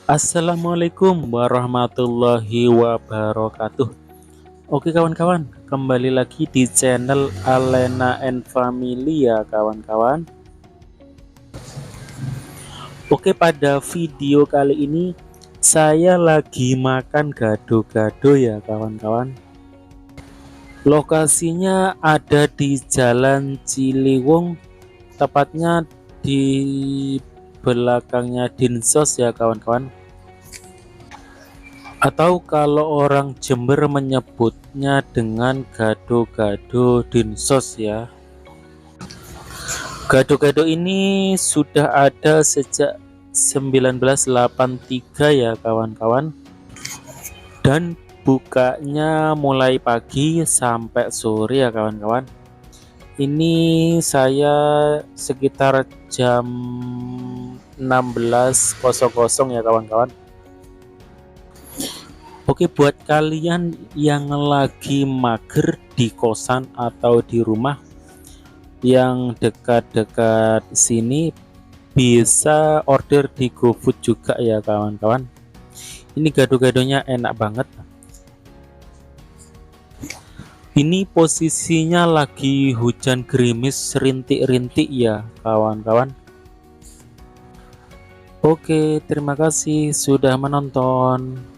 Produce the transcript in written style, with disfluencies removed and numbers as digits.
Assalamualaikum warahmatullahi wabarakatuh. Oke kawan-kawan, kembali lagi di channel Alena and Family ya kawan-kawan. Oke, pada video kali ini saya lagi makan gado-gado ya kawan-kawan. Lokasinya ada di Jalan Ciliwung, tepatnya di belakangnya Dinsos ya kawan-kawan. Atau kalau orang Jember menyebutnya dengan gado-gado Dinsos ya. Gado-gado ini sudah ada sejak 1983 ya kawan-kawan, dan bukanya mulai pagi sampai sore ya kawan-kawan. Ini saya sekitar jam 16.00 ya kawan-kawan. Oke, buat kalian yang lagi mager di kosan atau di rumah yang dekat-dekat sini, bisa order di GoFood juga ya kawan-kawan. Ini gado-gadonya enak banget. Ini posisinya lagi hujan gerimis rintik-rintik ya kawan-kawan. Oke, terima kasih sudah menonton.